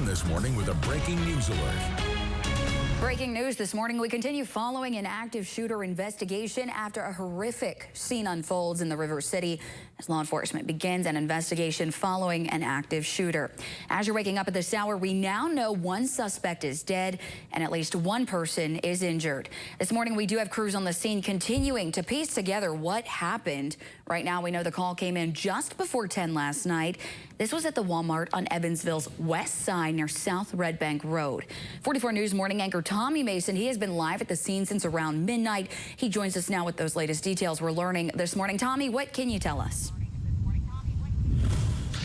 this morning with a breaking news alert. Breaking news this morning, we continue following an active shooter investigation after a horrific scene unfolds in the River City as law enforcement begins an investigation following an active shooter. As you're waking up at this hour, we now know one suspect is dead and at least one person is injured. This morning, we do have crews on the scene continuing to piece together what happened. Right now, we know the call came in just before 10 last night. This was at the Walmart on Evansville's west side near South Red Bank Road. 44 News morning anchor Tommy Mason, he has been live at the scene since around midnight. He joins us now with those latest details we're learning this morning. Tommy, what can you tell us?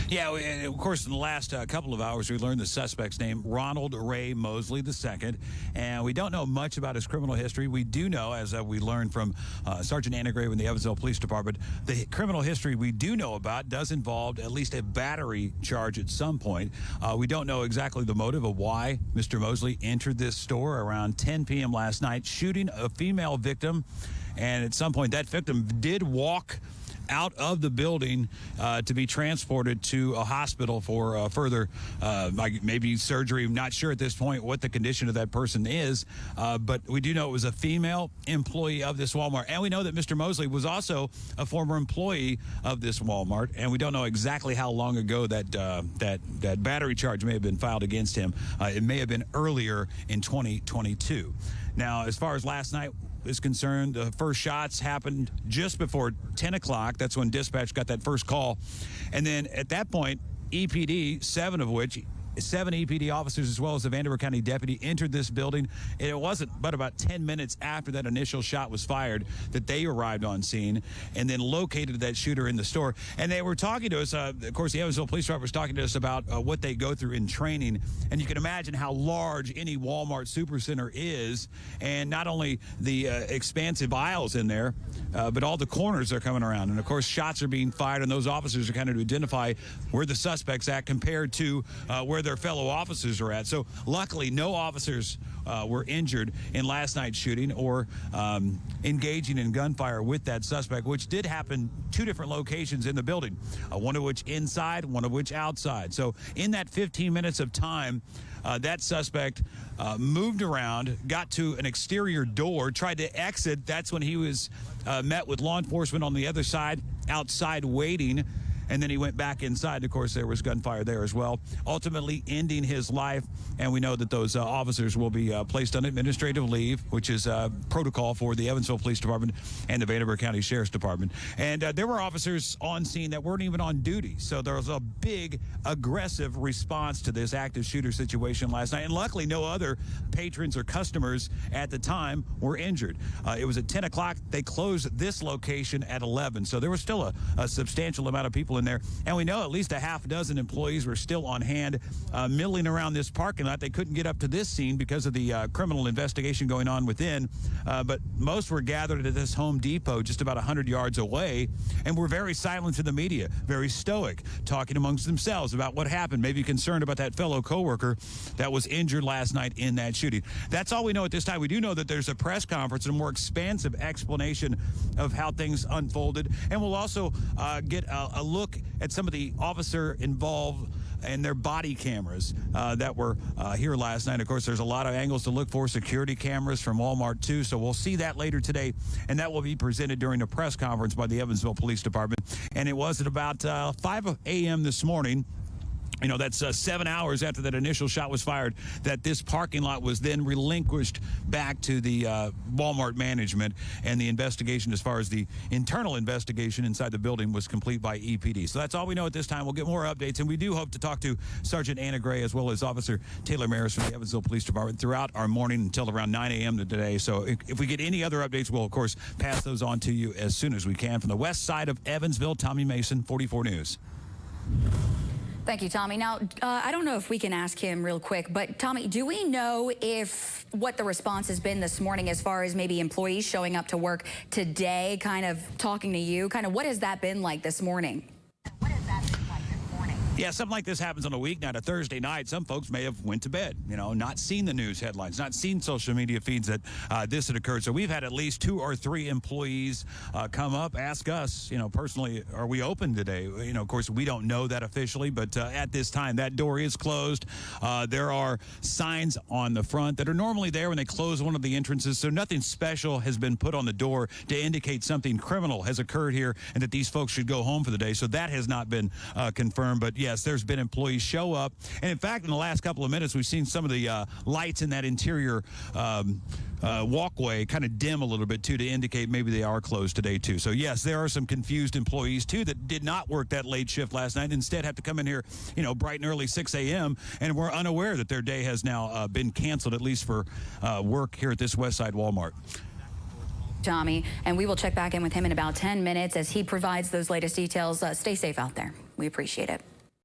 Yeah, of course, in the last couple of hours, we learned the suspect's name, Ronald Ray Mosley II, and we don't know much about his criminal history. We do know, as we learned from Sergeant Anna Gray in the Evansville Police Department, the criminal history we do know about does involve at least a battery charge at some point. We don't know exactly the motive of why Mr. Mosley entered this store around 10 p.m. last night, shooting a female victim, and at some point that victim did walk out of the building to be transported to a hospital for further maybe surgery. I'm not sure at this point what the condition of that person is, but we do know it was a female employee of this Walmart, and we know that Mr. Mosley was also a former employee of this Walmart, and we don't know exactly how long ago that battery charge may have been filed against him. It may have been earlier in 2022. Now, as far as last night is concerned, the first shots happened just before 10 o'clock. That's when dispatch got that first call. And then at that point, EPD, seven EPD officers as well as the Vanderbilt County deputy entered this building. And it wasn't but about 10 minutes after that initial shot was fired that they arrived on scene and then located that shooter in the store. And they were talking to us, of course, the Evansville Police Department was talking to us about what they go through in training. And you can imagine how large any Walmart supercenter is, and not only the expansive aisles in there, but all the corners are coming around. And, of course, shots are being fired, and those officers are kind of to identify where the suspect's at compared to where their fellow officers are at. So luckily no officers were injured in last night's shooting or engaging in gunfire with that suspect, which did happen two different locations in the building, one of which inside, one of which outside. So in that 15 minutes of time, that suspect moved around, got to an exterior door, tried to exit. That's when he was met with law enforcement on the other side, outside waiting. And then he went back inside. Of course, there was gunfire there as well, ultimately ending his life. And we know that those officers will be placed on administrative leave, which is protocol for the Evansville Police Department and the Vanderbilt County Sheriff's Department. And there were officers on scene that weren't even on duty. So there was a big, aggressive response to this active shooter situation last night. And luckily, no other patrons or customers at the time were injured. It was at 10 o'clock. They closed this location at 11. So there was still a substantial amount of people in there. And we know at least a half dozen employees were still on hand milling around this parking lot. They couldn't get up to this scene because of the criminal investigation going on within. But most were gathered at this Home Depot just about 100 yards away and were very silent to the media, very stoic, talking amongst themselves about what happened, maybe concerned about that fellow coworker that was injured last night in that shooting. That's all we know at this time. We do know that there's a press conference and a more expansive explanation of how things unfolded. And we'll also get a look at some of the officer involved and their body cameras that were here last night. Of course, there's a lot of angles to look for, security cameras from Walmart too, so we'll see that later today, and that will be presented during a press conference by the Evansville Police Department. And it was at about 5 a.m. this morning. You know, that's 7 hours after that initial shot was fired, that this parking lot was then relinquished back to the Walmart management, and the investigation, as far as the internal investigation inside the building, was complete by EPD. So that's all we know at this time. We'll get more updates, and we do hope to talk to Sergeant Anna Gray as well as Officer Taylor Maris from the Evansville Police Department throughout our morning until around 9 a.m. today. So if we get any other updates, we'll, of course, pass those on to you as soon as we can. From the west side of Evansville, Tommy Mason, 44 News. Thank you, Tommy. Now, I don't know if we can ask him real quick, but Tommy, do we know what the response has been this morning as far as maybe employees showing up to work today, kind of talking to you? Kind of what has that been like this morning? Yeah, something like this happens on a weeknight, a Thursday night. Some folks may have went to bed, not seen the news headlines, not seen social media feeds that this had occurred. So we've had at least 2 or 3 employees come up, ask us, personally, are we open today? Of course, we don't know that officially, but at this time, that door is closed. There are signs on the front that are normally there when they close one of the entrances, so nothing special has been put on the door to indicate something criminal has occurred here and that these folks should go home for the day. So that has not been confirmed, but yes, there's been employees show up. And in fact, in the last couple of minutes, we've seen some of the lights in that interior walkway kind of dim a little bit, too, to indicate maybe they are closed today, too. So, yes, there are some confused employees, too, that did not work that late shift last night and instead have to come in here, bright and early 6 a.m. and were unaware that their day has now been canceled, at least for work here at this Westside Walmart. Tommy, and we will check back in with him in about 10 minutes as he provides those latest details. Stay safe out there. We appreciate it.